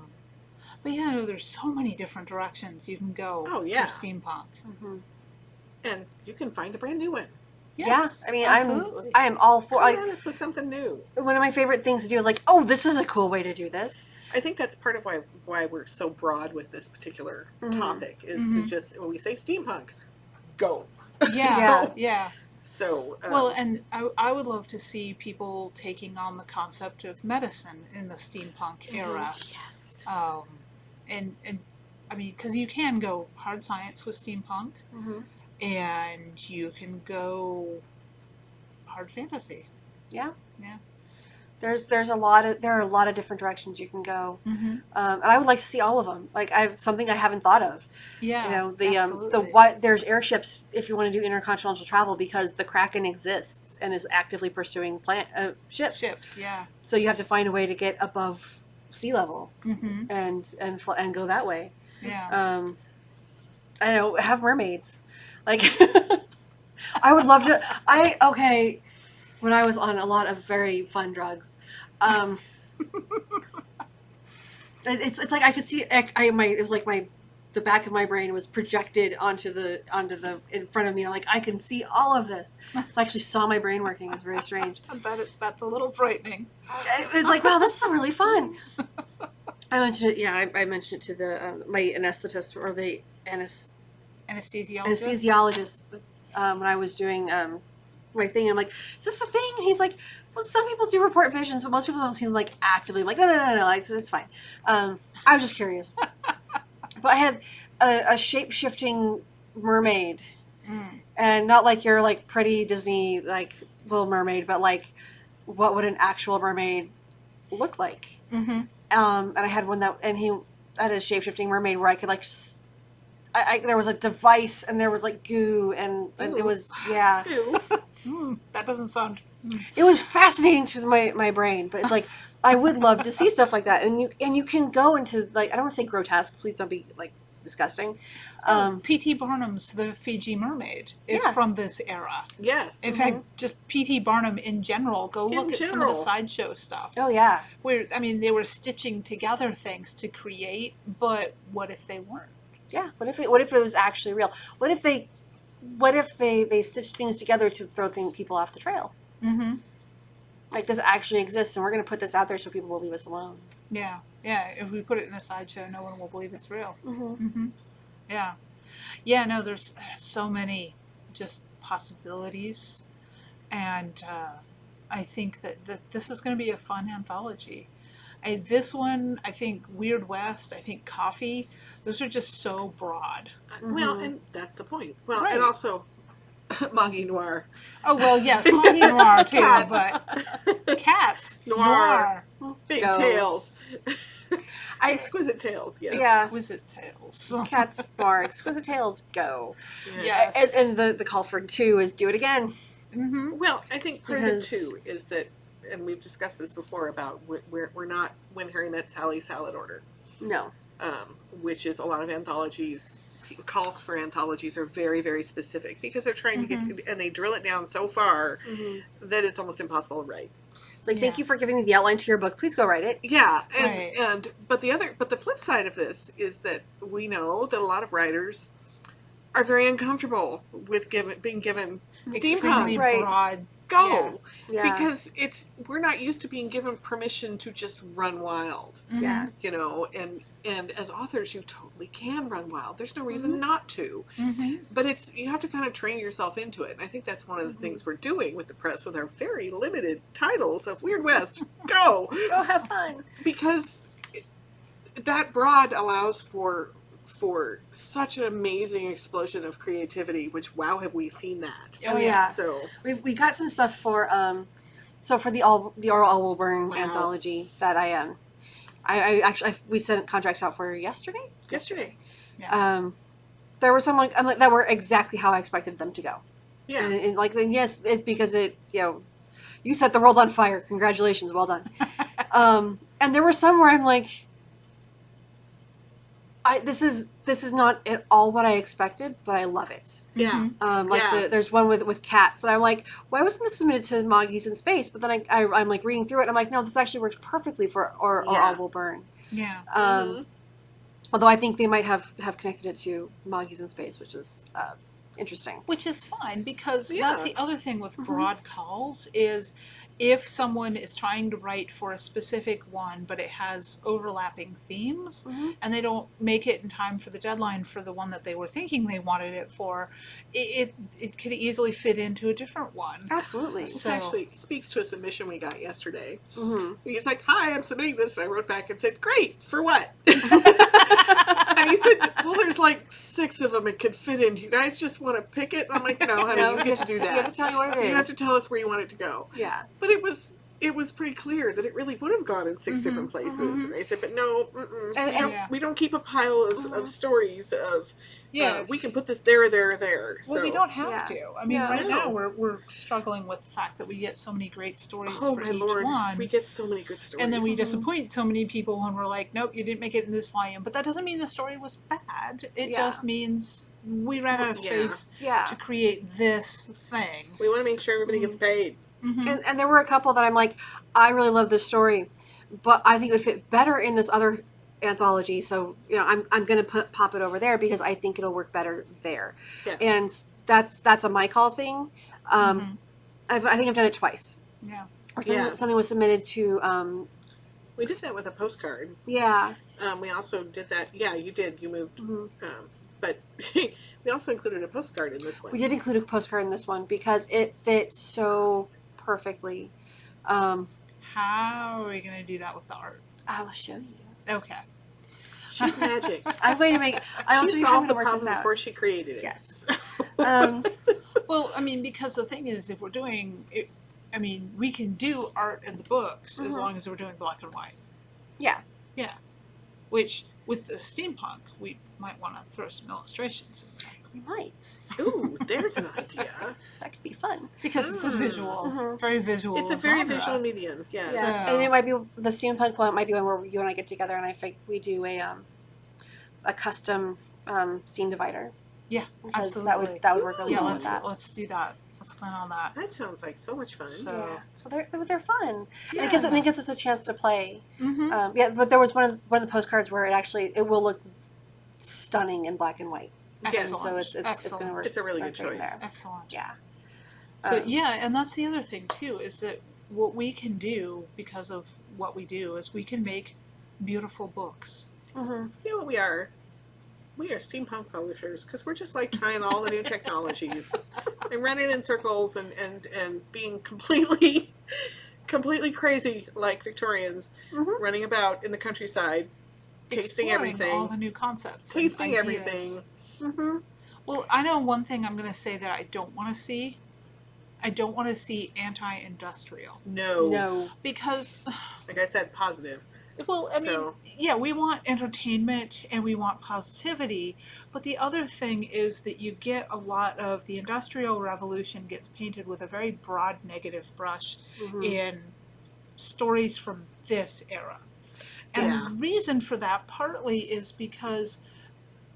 there's so many different directions you can go for steampunk. And you can find a brand new one. Yes, I mean, absolutely. I am all for. Come at us with something new. One of my favorite things to do is like, oh, this is a cool way to do this. I think that's part of why we're so broad with this particular topic is to just, when we say steampunk, go. Yeah. So well, and I would love to see people taking on the concept of medicine in the steampunk era. Yes. And I mean, because you can go hard science with steampunk, and you can go hard fantasy. Yeah. Yeah. There are a lot of different directions you can go, and I would like to see all of them. Like, something I haven't thought of. Yeah, There's airships if you want to do intercontinental travel, because the Kraken exists and is actively pursuing ships. Ships, yeah. So you have to find a way to get above sea level and go that way. Yeah. I know, have mermaids, like I would love to. When I was on a lot of very fun drugs, it's like I could see it was like the back of my brain was projected onto the in front of me. Like, I can see all of this. So I actually saw my brain working. It's very strange. That's a little frightening. It was like, wow, this is really fun. I mentioned it. Yeah, I mentioned it to my anesthetist, or the anesthesiologist. Anesthesiologist, when I was doing my thing. I'm like, is this a thing? And he's like, well, some people do report visions, but most people don't seem like actively. I'm like, no, like, it's fine. I was just curious. But I had a shape-shifting mermaid. And not like your like pretty Disney like Little Mermaid, but like what would an actual mermaid look like? And I had one that, he had a shape-shifting mermaid where I could like there was a device and there was like goo and it was That doesn't sound. it was fascinating to my brain, but it's like I would love to see stuff like that, and you can go into like, I don't want to say grotesque, please don't be like disgusting. P.T. Barnum's The Fiji Mermaid is from this era. Yes. In fact, just P.T. Barnum in general, look at some of the sideshow stuff. Oh yeah. Where, I mean, they were stitching together things to create, but what if they weren't? Yeah. What if it was actually real? What if they stitched things together to throw people off the trail? Like, this actually exists, and we're going to put this out there so people will leave us alone. Yeah. If we put it in a sideshow, no one will believe it's real. Yeah. No, there's so many just possibilities, and I think that this is going to be a fun anthology. This one, I think Weird West, I think Coffee, those are just so broad. Well, and that's the point. Well, Right. and also Magi Noir. Oh, well, yes, Magi Noir too, Cats. but Cats, Noir. Big Go. tales. Exquisite tales, yes. Yeah. Exquisite Tales. Cats Bar, Exquisite Tales, go. Yes. And the call for 2 is do it again. Well, I think part of it Because- too is that, and we've discussed this before about we're not When Harry Met Sally salad order, No. which is a lot of anthologies. Calls for anthologies are very, very specific because they're trying to get, and they drill it down so far that it's almost impossible to write. It's like, thank you for giving me the outline to your book. Please go write it. Yeah, Right. but the flip side of this is that we know that a lot of writers are very uncomfortable with being given Extremely steampunk. Right. broad. Go. Yeah. Because we're not used to being given permission to just run wild. Yeah. You know, and as authors you totally can run wild. There's no reason not to. But you have to kind of train yourself into it. And I think that's one of the things we're doing with the press with our very limited titles of Weird West. Go. Go have fun. Because that broad allows for such an amazing explosion of creativity, which wow have we seen that. Oh yeah. So We got some stuff for for the All Will Burn Wow. anthology that I actually we sent contracts out for yesterday. There were some that were exactly how I expected them to go. Yeah. And like, then yes, because you set the world on fire. Congratulations, well done. And there were some where I'm like, this is not at all what I expected, but I love it. Yeah. There's one with cats, and I'm like, why wasn't this submitted to Moggies in Space? But then I'm like reading through it, and I'm like, no, this actually works perfectly for or All Will Burn. Yeah. Although I think they might have connected it to Moggies in Space, which is interesting. Which is fine, because that's the other thing with broad calls is if someone is trying to write for a specific one, but it has overlapping themes, and they don't make it in time for the deadline for the one that they were thinking they wanted it for, it could easily fit into a different one. Absolutely. This actually speaks to a submission we got yesterday. He's like, hi, I'm submitting this. And I wrote back and said, great, for what? And he said, well, there's like 6 of them it could fit in. Do you guys just want to pick it? And I'm like, no, honey, you get to do that. You have to tell you what it is. You have to tell us where you want it to go. Yeah. But it was pretty clear that it really would have gone in 6 different places. And they said, but no, we don't keep a pile of stories of, we can put this there. So. Well, we don't have to. I mean, right No. now we're struggling with the fact that we get so many great stories Oh for my each Lord, one. we get so many good stories. And then we disappoint so many people when we're like, nope, you didn't make it in this volume. But that doesn't mean the story was bad. It just means we ran out of space to create this thing. We want to make sure everybody gets paid. And there were a couple that I'm like, I really love this story, but I think it would fit better in this other anthology. So, I'm going to pop it over there because I think it'll work better there. Yes. And that's a my call thing. I think I've done it twice. Yeah. Or something was submitted to, We did that with a postcard. yeah. We also did that. Yeah, you did. You moved. But We also included a postcard in this one. We did include a postcard in this one because it fit so perfectly. How are we going to do that with the art? I will show you. Okay. She's magic. I'm going to make. I also She you solved to the work this problem out. before she created it. Yes. Um, Well, I mean, because the thing is, if we're doing it, I mean, we can do art in the books as long as we're doing black and white. yeah. Yeah. Which, with the steampunk, we might want to throw some illustrations in there. We might. Ooh, there's an idea. That could be fun. Because it's a visual, very visual. It's a very genre. visual medium. Yes. Yeah. So- And it might be the steampunk one. Might be one where you and I get together and I think we do a custom scene divider. Yeah, Because absolutely. that would work really Yeah, well with that. let's do that. Let's plan on that. That sounds like so much fun. So- Yeah. So they're fun. Yeah. And it gives us a chance to play. Mm-hmm. Yeah, but there was one of the postcards where it will look stunning in black and white. Yes. Excellent. So it's Excellent. going to work. It's a really work good great choice. there. Excellent. Yeah. So Um, yeah, and that's the other thing too, is that what we can do because of what we do is we can make beautiful books. Mm-hmm. You know what we are? We are steampunk publishers because we're just like trying all the new technologies and running in circles and being completely crazy like Victorians, Mhm. running about in the countryside, tasting Exploring everything, all the new concepts, and tasting ideas. everything. Mm-hmm. Well, I know one thing I'm going to say that I don't want to see. I don't want to see anti-industrial No. because, Like I said, positive. well, I mean, So- yeah, we want entertainment and we want positivity, but the other thing is that you get a lot of the Industrial Revolution gets painted with a very broad negative brush Mhm. in stories from this era. And Yeah. the reason for that partly is because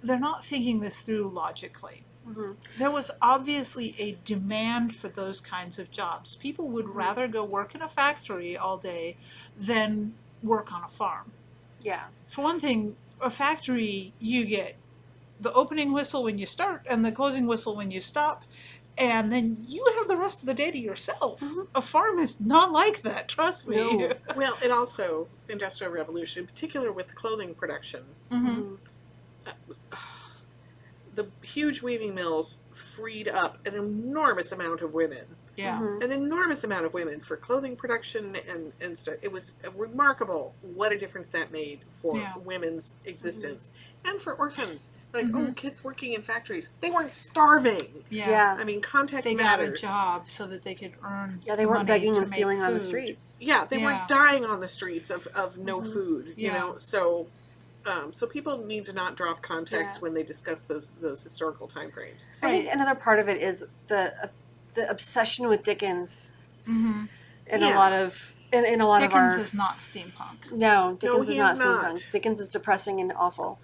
they're not thinking this through logically. Mhm. There was obviously a demand for those kinds of jobs. People would rather go work in a factory all day than work on a farm. Yeah. For one thing, a factory, you get the opening whistle when you start and the closing whistle when you stop, and then you have the rest of the day to yourself. Mhm. A farm is not like that, trust me. No. Well, and also Industrial Revolution, in particular with clothing production. Mm-hmm. The huge weaving mills freed up an enormous amount of women. Yeah. Mhm. An enormous amount of women for clothing production and stuff. It was remarkable what a difference that made for Yeah. women's existence and for orphans. Like, Mhm. oh, kids working in factories. They weren't starving. Yeah. Yeah. I mean, context They got a matters. job so that they could earn Yeah, they weren't money begging to and make stealing on the food. streets. Yeah, they Yeah. weren't dying on the streets of no Mhm. food, you Yeah. know. So people need to not drop context Yeah. when they discuss those historical timeframes. I think Right. another part of it is the obsession with Dickens Mm-hmm. in Yeah. a lot of in a lot Dickens of our is not steampunk. no Dickens he is not is not. steampunk. Dickens is depressing and awful.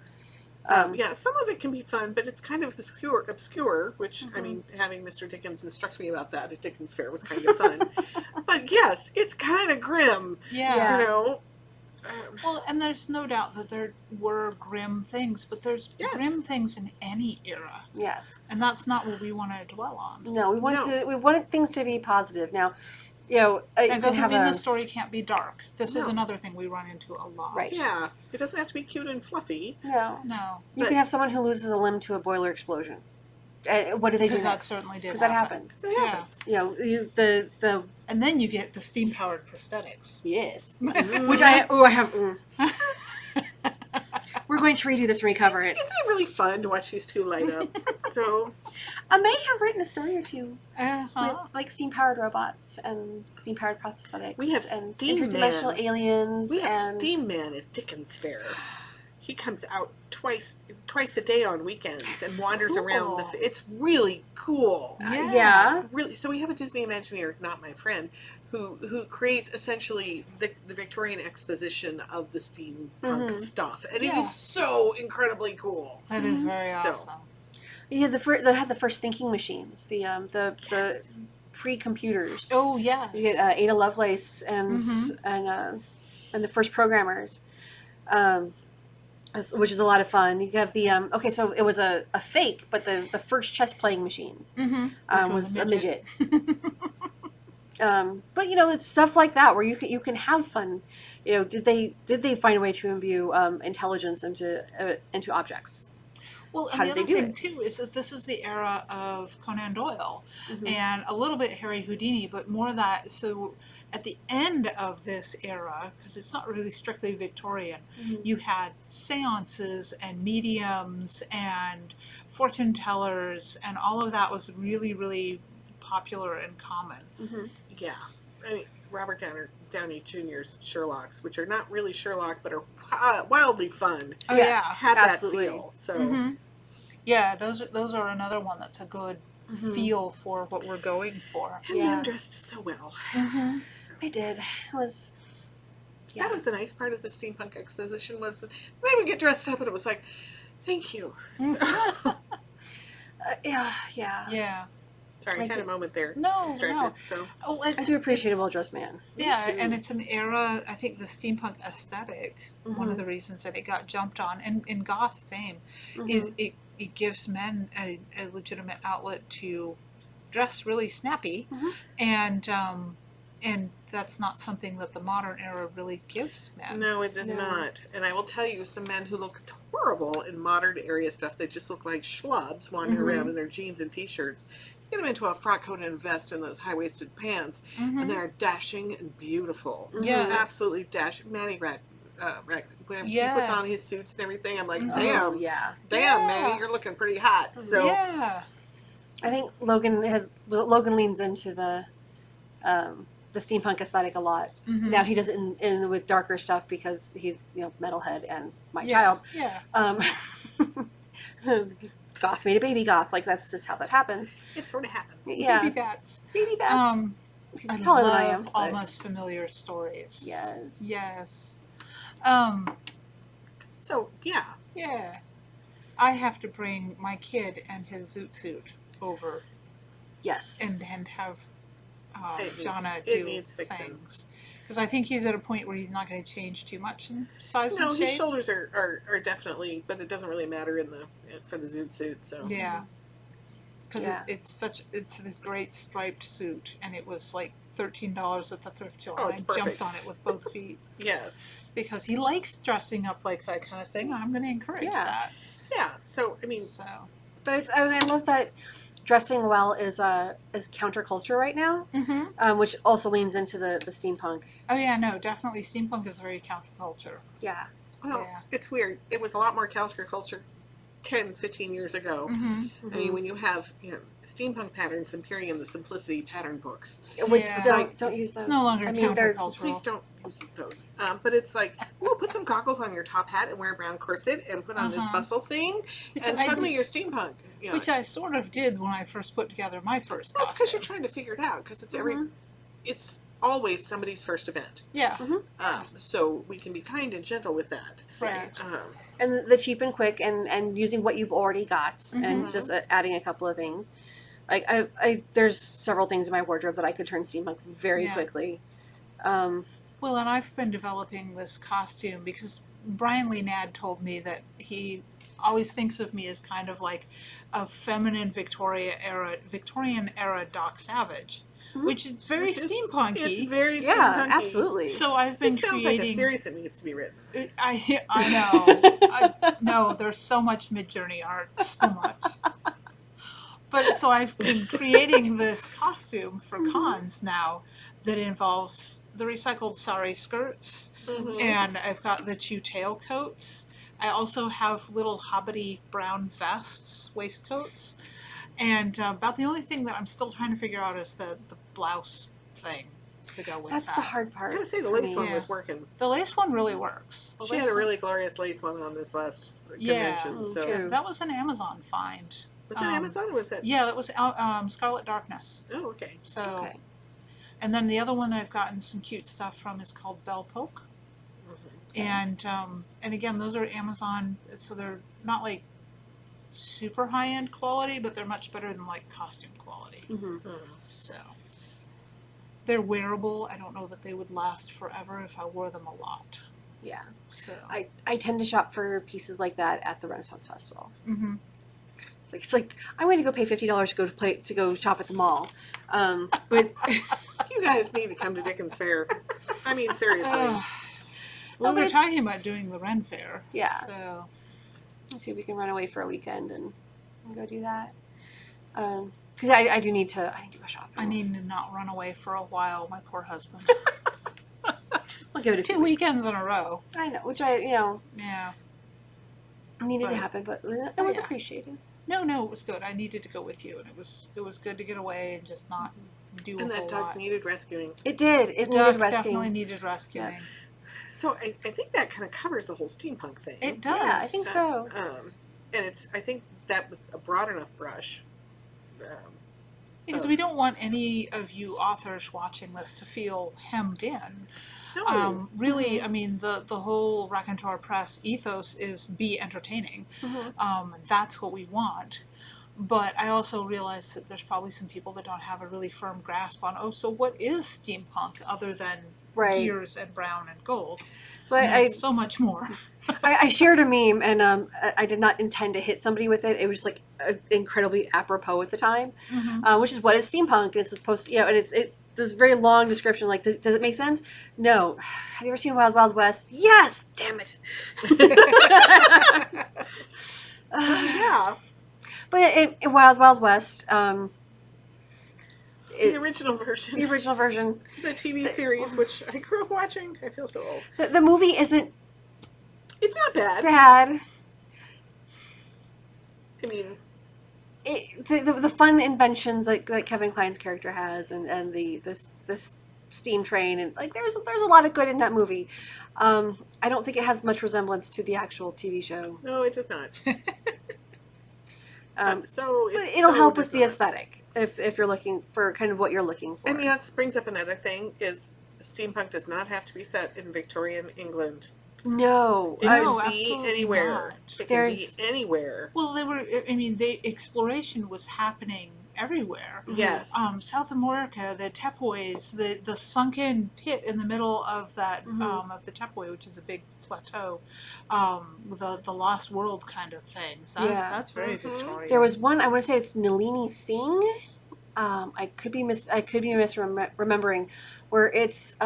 Yeah, some of it can be fun, but it's kind of obscure, which, I Mhm. mean, having Mr. Dickens instruct me about that at Dickens Fair was kind of fun. But yes, it's kind of grim, Yeah. you know. Well, and there's no doubt that there were grim things, but there's Yes. grim things in any era, Yes. and that's not what we want to dwell on. No, we want things to be positive. Now, you know, you That can doesn't have mean a the story can't be dark. This is No. another thing we run into a lot. Right. Yeah, it doesn't have to be cute and fluffy. no. No, You But- can have someone who loses a limb to a boiler explosion. What do they do because that next? certainly did. Because that happens. So it Yeah. happens. You know, the And then you get the steam-powered prosthetics. yes, Mm. which I have. We're going to redo this and recover it. Isn't it really fun to watch these two light up? So, I may have written a story or two Uh-huh. with like steam-powered robots and steam-powered prosthetics. We have and Steam interdimensional Man. aliens. we have and Steam Man at Dickens Fair. He comes out twice a day on weekends and wanders around. Cool. It's really cool. Yeah. Really, so we have a Disney Imagineer, not my friend, who creates essentially the Victorian exposition of the steampunk Mhm. stuff, and it Yeah. is so incredibly cool. That is very So- awesome. Yeah, they had the first thinking machines, the Yes. pre-computers. Oh yes. You get Ada Lovelace and Mhm. and the first programmers, which is a lot of fun. You have the okay, so it was a fake, but the first chess playing machine Mm-hmm. was a midget. But you know, it's stuff like that where you can have fun. You know, did they find a way to imbue intelligence into objects? Well, and How the did they other do thing it? too is that this is the era of Conan Doyle Mhm. and a little bit Harry Houdini, but more that. So at the end of this era, because it's not really strictly Victorian, Mhm. you had seances and mediums and fortune tellers, and all of that was really, really popular and common. Mhm. Yeah. I mean, Robert Downey Jr.'s Sherlocks, which are not really Sherlock, but are wildly fun, Oh Yes. had Absolutely. that feel. So, yeah. Yeah, those are another one that's a good Mhm. feel for what we're going for. and Yeah. men dressed so well. Mm-hmm. So, They did. It was. Yeah. that was the nice part of the steampunk exposition was they would get dressed up and it was like, thank you. So, Yeah. Yeah. Yeah. sorry, I I had do- a moment there. No, Distracted. no. So, Oh, I do appreciate a well-dressed man. Yeah, Me too. and it's an era. I think the steampunk aesthetic. One of Mhm. the reasons that it got jumped on, and in goth, same, Mhm. is it gives men a legitimate outlet to dress really snappy, Mhm. and that's not something that the modern era really gives men. no, it does No. not. And I will tell you, some men who look horrible in modern area stuff, they just look like schlubs wandering Mhm. around in their jeans and t-shirts. You get them into a frock coat and a vest and those high-waisted pants, Mhm. and they're dashing and beautiful. Mhm. Yes. Absolutely dashing. Manny when he Yes. puts on his suits and everything, I'm like, Mhm. damn, Oh, yeah. damn, Yeah. Manny, you're looking pretty hot. So, Yeah. I think Logan leans into the steampunk aesthetic a lot. Mhm. Now he does it in with darker stuff because he's metalhead and my Yeah. child. Yeah. Goth made a baby goth. Like that's just how that happens. it sort of happens. Yeah, Baby bats. baby bats. He's I taller love than I am. but- almost familiar stories. Yes. Yes. So, yeah. Yeah. I have to bring my kid and his zoot suit over Yes. and have Jonna it do needs fixing. things. Because I think he's at a point where he's not going to change too much in size No, and his shape. shoulders are definitely, but it doesn't really matter for the zoot suit. So, Yeah. Because Yeah. it's a great striped suit, and it was like $13 at the thrift store. Oh, and it's I perfect. jumped on it with both feet yes. because he likes dressing up like that kind of thing. I'm going to encourage Yeah. that. Yeah. So, I mean, So. But I love that dressing well is counterculture right now, which also leans into the steampunk. Oh yeah, no, definitely steampunk is very counterculture. Yeah. well, Yeah. it's weird. It was a lot more counterculture 10, 15 years ago. Mm-hmm. I mean, when you have, steampunk patterns appearing the Simplicity pattern books, Which Yeah. don't use those. It's no longer I mean, they're countercultural. please don't use those. But it's like, ooh, put some goggles on your top hat and wear a brown corset and put on this bustle thing, Which and I suddenly did- you're steampunk. Which I sort of did when I first put together my first That's because you're costume. trying to figure it out. Because Mhm. it's always somebody's first event. Yeah, So we can be kind and gentle with that. right. and the cheap and quick and using what you've already got and Mhm. just adding a couple of things. Like there's several things in my wardrobe that I could turn steampunk very Yeah. quickly. Well, and I've been developing this costume because Brian Lee Nadd told me that he always thinks of me as kind of like a feminine Victorian era Doc Savage, which is very Which is- steampunky. It's very Yeah, steampunky. absolutely. So I've been This sounds like a creating. series that needs to be written. I know. No, there's so much MidJourney art, so much. But so I've been creating this costume for cons now that involves the recycled sari skirts, and I've got the 2 tailcoats. I also have little hobbity brown vests, waistcoats, and about the only thing that I'm still trying to figure out is the blouse thing to go with That's that. the hard I part. gotta say, the for lace me. one Yeah. was working. The lace one really works. The She lace had a one- really glorious lace one on this last Yeah. convention. So True. That was an Amazon find. was that Amazon? Or was that? Yeah, that was Scarlet Darkness. Oh, okay. So, Okay. and then the other one I've gotten some cute stuff from is called Belle Polk, and again those are Amazon, so they're not like super high end quality, but they're much better than like costume quality. Mhm. So they're wearable. I don't know that they would last forever if I wore them a lot. Yeah. So I tend to shop for pieces like that at the Renaissance Festival. mhm. It's like I'm going to go pay $50 to go shop at the mall, but You guys need to come to Dickens Fair. I mean, seriously. We but were it's- talking about doing the Ren Fair. Yeah. So Let's see if we can run away for a weekend and go do that. Because I need to go shopping. I need to not run away for a while. My poor husband. I'll give it a few 2 weeks. weekends in a row. I know, which Yeah. needed to But- happen, but it Oh, was yeah. appreciated. No, it was good. I needed to go with you, and it was good to get away and just not do And a that whole dog lot. needed rescuing. It did. It The dog needed rescuing. definitely needed rescuing. So I think that kind of covers the whole steampunk thing. It does. Yeah, I think so. And I think that was a broad enough brush. Because we don't want any of you authors watching this to feel hemmed in. No. Really, I mean, the whole Raconteur Press ethos is be entertaining. That's what we want. But I also realize that there's probably some people that don't have a really firm grasp on, so what is steampunk other than Right. gears and brown and gold? So And I there's so much more. I shared a meme, and I did not intend to hit somebody with it. It was just like incredibly apropos at the time, which is what is steampunk. It's supposed to, and it's this very long description. Like, does it make sense? No. Have you ever seen Wild Wild West? Yes. Damn it. Yeah. But in Wild Wild West, The original version. the original version, The TV series, which I grew up watching. I feel so old. the movie isn't It's not bad. bad. I mean, The fun inventions that Kevin Kline's character has, and this steam train, and like there's a lot of good in that movie. I don't think it has much resemblance to the actual TV show. no, it does not. But So it'll so help does with the not. aesthetic if you're looking for kind of what you're looking for. I mean, that brings up another thing: is steampunk does not have to be set in Victorian England. no, It No, can be absolutely anywhere. not. It can There's- be anywhere. Well, exploration was happening everywhere. Yes. South America, the Tepuis, the sunken pit in the middle of that of the Tepui, which is a big plateau, the lost world kind of things. That's very Victorian. There was one, I want to say it's Nalini Singh. I could be misremembering, where it's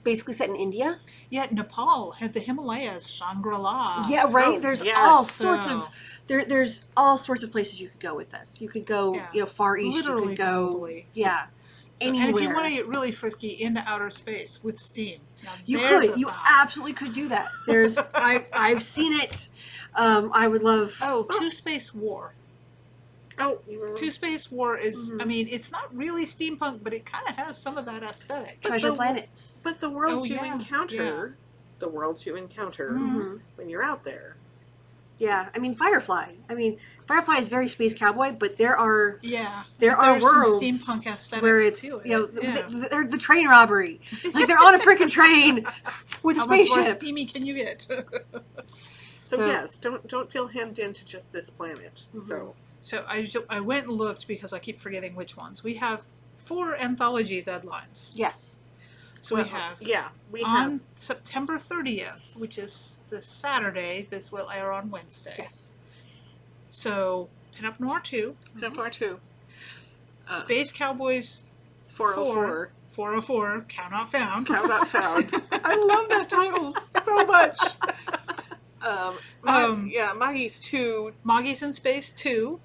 basically set in India. Nepal had the Himalayas, Shangri-La. Yeah, right. Oh, There's yes. all sorts of there's all sorts of places you could go with this. You could go, Yeah. Far east. Literally you could go, globally. yeah, anywhere. And if you want to get really frisky into outer space with steam, now you there's could. a You thought. absolutely could do that. There's I've seen it. I would love. Two Space War. Oh, Two Space War is, I mean, it's not really steampunk, but it kind of has some of that aesthetic. Treasure Planet. but the worlds Oh, you yeah. encounter, when you're out there. Yeah, I mean Firefly. Firefly is very space cowboy, but there are Yeah. there are There's worlds some steampunk aesthetics where it's to it. they're the train robbery. Like they're on a freaking train with a How much more spaceship. steamy can you get? So, So- yes, don't feel hemmed into just this planet. So So I went and looked because I keep forgetting which ones. We have 4 anthology deadlines. Yes. So we have we on have September 30th, which is this Saturday. This will air on Wednesday. Yes. So Pinup Noir 2, Templar 2, Space Cowboys 404. 404, Count Not Found. Count Not Found. I love that title so much. Maggie's 2, Moggies in Space 2.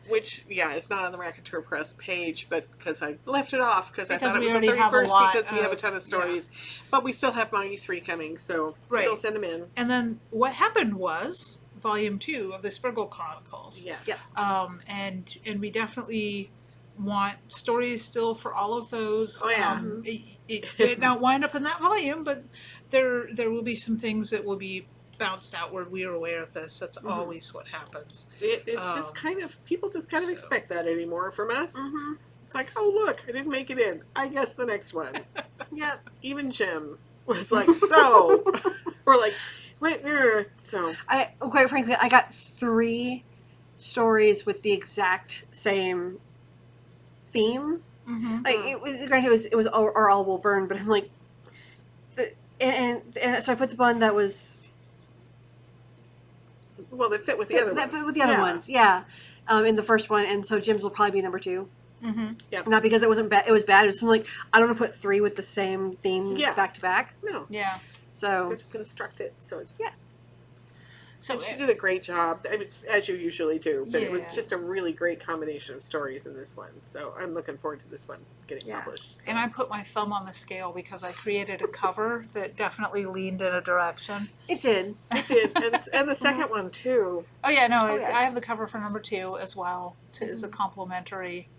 which it's not on the Raconteur Press page, but because I left it off because I Because thought it we was the already have a 31st lot because we have a of- ton of stories, but we still have Maggie's 3 coming, so Right. still send them in. And then what happened was Volume 2 of the Spriggle Chronicles. Yes. Yes. And we definitely want stories still for all of those. Oh, yeah. It not wind up in that volume, but there will be some things that will be bounced outward. We are aware of this. That's always what happens. It's just kind of, people just kind of so- expect that anymore from us. Mm-hmm. It's like, oh, look, I didn't make it in. I guess the next one. Yep. Even Jim was like, so. We're like, wait, so. Quite frankly, I got 3 stories with the exact same theme. Mm-hmm. Like it was, granted, it was or all will burn, but I'm like, and so I put the one that was Well, they fit with the other ones. with the other ones, yeah. In the first one, and so Jim's will probably be number 2. Mm-hmm. Not because it wasn't bad; it was bad. It was something like I don't want to put 3 with the same theme Yeah. back to back. No. Yeah. You So have to construct it so it's. yes. So she did a great job, I mean, as you usually do, but it was Yeah. just a really great combination of stories in this one. So I'm looking forward to this one getting Yeah. published. So. and I put my thumb on the scale because I created a cover that definitely leaned in a direction. It did. It did, and the second one too. Oh yeah, no, yes. I have the cover for number 2 as well. As a complimentary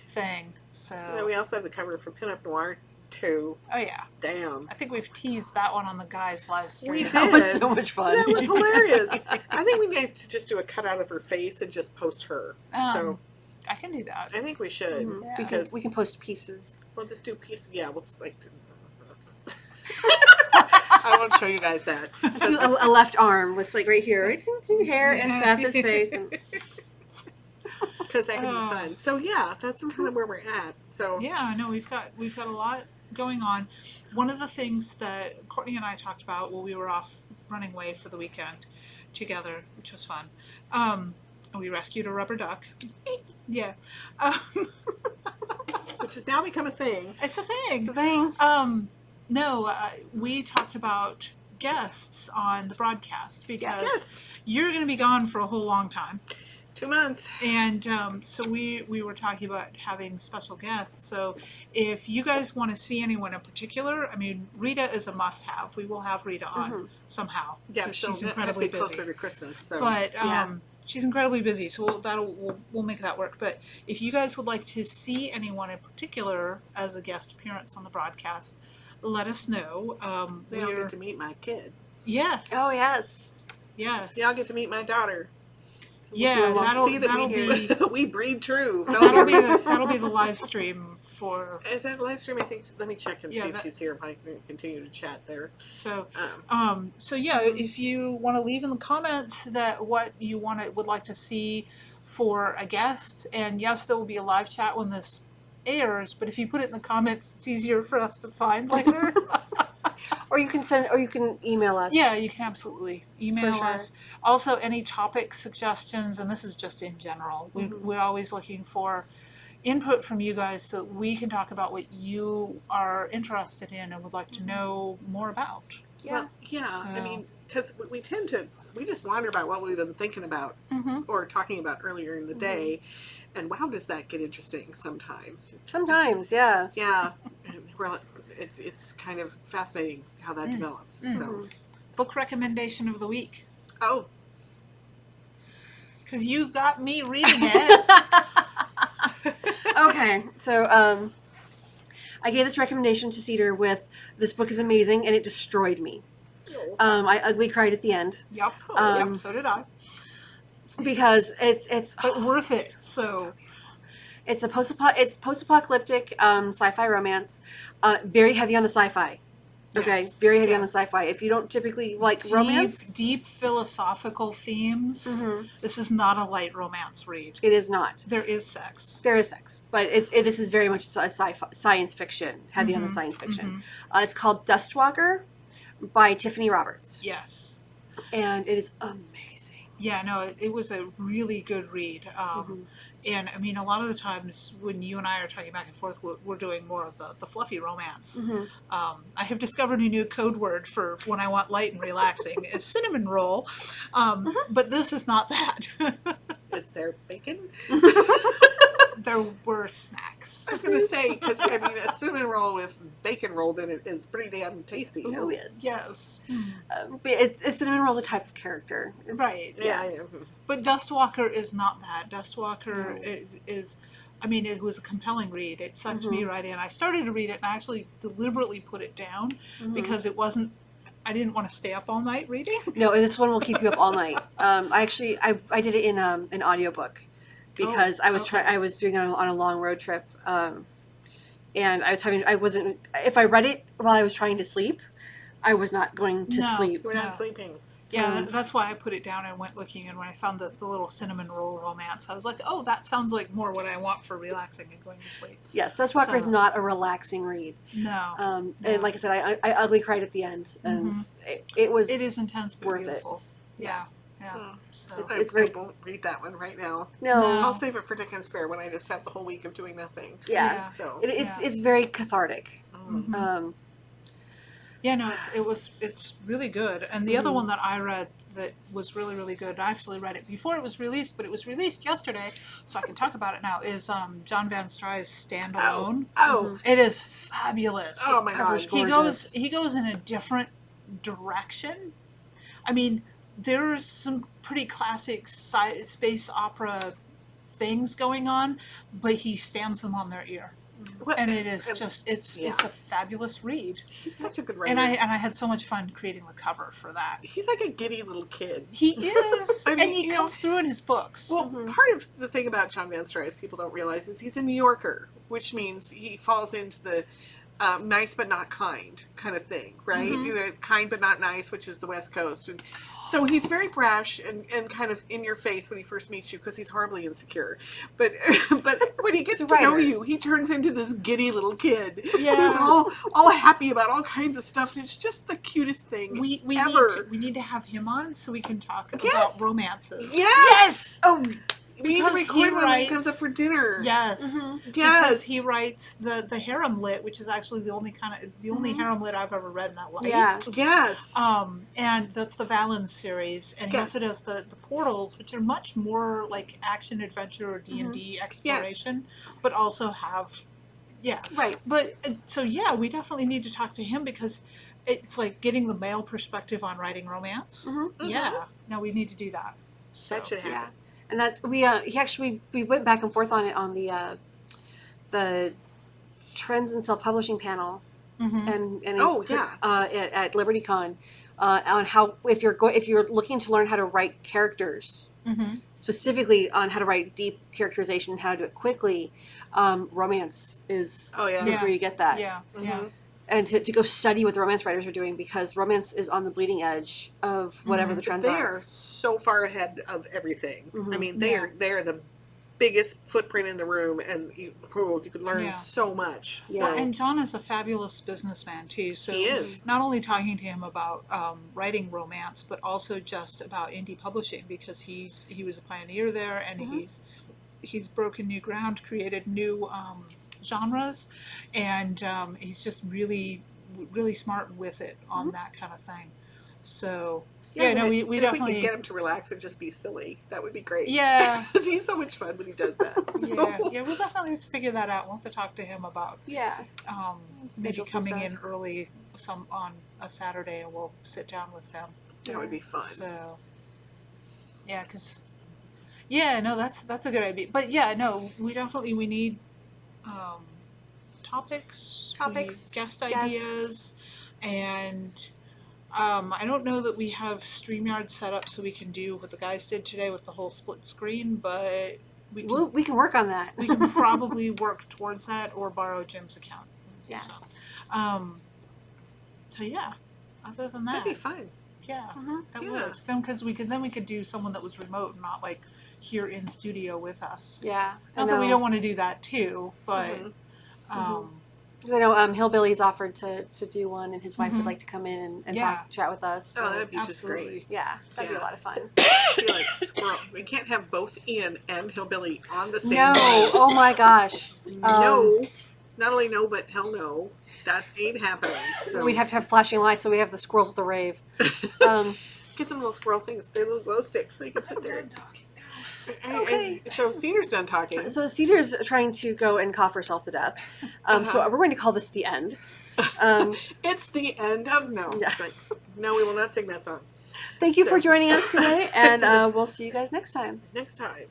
thing. So. And then we also have the cover for Pinup Noir too. Oh yeah, Damn. I think we've teased that one on the guys' live stream. We That was did. so much fun. That was hilarious. I think we need to just do a cutout of her face and just post her. So I can do that. I think we should Yeah. because we can post pieces. we'll just do pieces. Yeah, we'll just like. I won't show you guys that. Let's do a left arm. Let's like right here. It's hair and Beth's face. And... Because that can be fun. So yeah, that's kind of where we're at. So Yeah, I know we've got a lot going on. One of the things that Courtney and I talked about while we were off running away for the weekend together, which was fun. We rescued a rubber duck. Yeah, which has now become a thing. it's a thing. It's a thing. No, we talked about guests on the broadcast because Yes. you're going to be gone for a whole long time. 2 months. And so we were talking about having special guests. So if you guys want to see anyone in particular, I mean, Rita is a must-have. We will have Rita on somehow. Yeah, 'cause so she's that might incredibly be closer busy. to Christmas. So But Yeah. she's incredibly busy, so we'll make that work. But if you guys would like to see anyone in particular as a guest appearance on the broadcast, let us know. they all get to meet my kid. Yes. Oh yes. Yes. They all get to meet my daughter. Yeah, We'll that'll See that be we breed true. that'll be the live stream for. Is that live stream? I think. Let me check and Yeah, see if that- she's here. If I can continue to chat there. So Um, yeah, if you want to leave in the comments that what you would like to see for a guest, and yes, there will be a live chat when this airs. But if you put it in the comments, it's easier for us to find later. Or you can email us. Yeah, you can absolutely email For sure. us. Also, any topic suggestions, and this is just in general. We're always looking for input from you guys so that we can talk about what you are interested in and would like to know more about. Yeah. Well, yeah. I So- mean, because we tend to just wonder about what we've been thinking about or talking about earlier in the day, and wow, does that get interesting sometimes? Sometimes, yeah. Yeah. Well, it's kind of fascinating how that develops. So, Book recommendation of the week. oh, Because you got me reading it. Okay, so I gave this recommendation to Cedar with this book is amazing and it destroyed me. I ugly cried at the end Yep. Um, Yep. So did I. because it's But worth it. So it's post-apocalyptic sci-fi romance, very heavy on the sci-fi. Okay, Yes, very heavy on the yes. sci-fi. If you don't typically like romance, deep philosophical themes. This is not a light romance read. it is not. There is sex. There is sex, but this is very much a sci-fi, science fiction, heavy on the science fiction. It's called Dustwalker by Tiffany Roberts, Yes. and it is amazing. Yeah, no, it was a really good read. And I mean, a lot of the times when you and I are talking back and forth, we're doing more of the fluffy romance. I have discovered a new code word for when I want light and relaxing is cinnamon roll. But this is not that. is there bacon? There were snacks. I was going to say, because I mean, a cinnamon roll with bacon rolled in it is pretty damn tasty. Oh yes, Yes. but it's cinnamon roll's a type of character, Right. Yeah. But Dustwalker is not that. Dustwalker is I mean, it was a compelling read. It sucked me right in. I started to read it and I actually deliberately put it down because I didn't want to stay up all night reading. No, and this one will keep you up all night. I did it in an audiobook because I was doing it on a long road trip, and if I read it while I was trying to sleep, I was not going to sleep. We're No. not sleeping. Yeah, that's why I put it down and went looking. And when I found the little cinnamon roll romance, I was like, oh, that sounds like more what I want for relaxing and going to sleep. Yes, Dustwalker is So- not a relaxing read. No. And like I said, I ugly cried at the end, and it was. It is intense but worth it. beautiful. Yeah. Yeah. Oh. So It's I very- won't read that one right now. No. I'll save it for Dickens Fair when I just have the whole week of doing nothing. Yeah. So It's very cathartic. Mm-hmm. Yeah, no, it's really good. And the other one that I read that was really, really good, I actually read it before it was released, but it was released yesterday, so I can talk about it now, is John Van Stry's Stand Alone. Oh, It is fabulous. oh my Cover's God. gorgeous. He goes in a different direction. I mean, there's some pretty classic space opera things going on, but he stands them on their ear. What- And it is and just it's yeah. a fabulous read. He's such a good writer. And I had so much fun creating the cover for that. He's like a giddy little kid. He is, I mean, and he you know, comes through in his books. Well, part of the thing about John Van Stry's people don't realize is he's a New Yorker, which means he falls into the nice but not kind of thing, right? Kind but not nice, which is the West Coast. And so he's very brash and kind of in your face when he first meets you because he's horribly insecure. But when he gets to know you, he turns into this giddy little kid who's all happy about all kinds of stuff. And it's just the cutest thing we ever. need to have him on so we can talk about romances. Yes. Oh, We need to Because record he when he comes up for dinner. Yes, Yes. because he writes the harem lit, which is actually the only harem lit I've ever read in that light. yeah. Yes. And that's the Valens series, and he also does the portals, which are much more like action adventure or D&D exploration, but also have Right. But so yeah, we definitely need to talk to him because it's like getting the male perspective on writing romance. Yeah, no, we need to do that. So. That should happen. Yeah. And that's we went back and forth on it on the trends in self-publishing panel, and at LibertyCon, on how if you're looking to learn how to write characters, specifically on how to write deep characterization and how to do it quickly, romance is where you get that. Yeah, yeah. And to go study what the romance writers are doing because romance is on the bleeding edge of whatever the trends They are. are so far ahead of everything. I mean, they are the biggest footprint in the room, and you could learn so much. Yeah. And John is a fabulous businessman too. So He is. not only talking to him about writing romance, but also just about indie publishing because he was a pioneer there, and he's broken new ground, created new genres, and he's just really smart with it on that kind of thing. So we if we definitely could get him to relax and just be silly, that would be great. Yeah. He's so much fun when he does that. So. Yeah, we'll definitely have to figure that out. We'll have to talk to him about maybe Schedule some coming stuff. in early on a Saturday, and we'll sit down with him. That would be fun. So yeah, because that's a good idea. But yeah, no, we need topics, guest ideas, and I don't know that we have StreamYard set up so we can do what the guys did today with the whole split screen, but We can work on that. we can probably work towards that or borrow Jim's account. Yeah. So yeah, other than that, That'd be fun. yeah, that Yeah. would. Then we could do someone that was remote, and not like here in studio with us. Yeah. Not that we don't want to do that too, but Because I know Hillbilly's offered to do one, and his wife would like to come in and chat with us. Oh, So, that'd be just great. absolutely. yeah, that'd be a Yeah. lot of fun. I feel like squirrel. We can't have both Ian and Hillbilly on the same No, day. oh my gosh. No. Not only no, but hell no. That ain't happening. So We'd have to have flashing lights, so we have the squirrels at the rave. get them little squirrel things. They're little glow sticks, so you can sit there. Okay. And so Cedar's done talking. So Cedar's trying to go and cough herself to death. So we're going to call this the end. It's the end of no. Yeah. It's like, no, we will not sing that song. Thank you for So- joining us today, and we'll see you guys next time. Next time.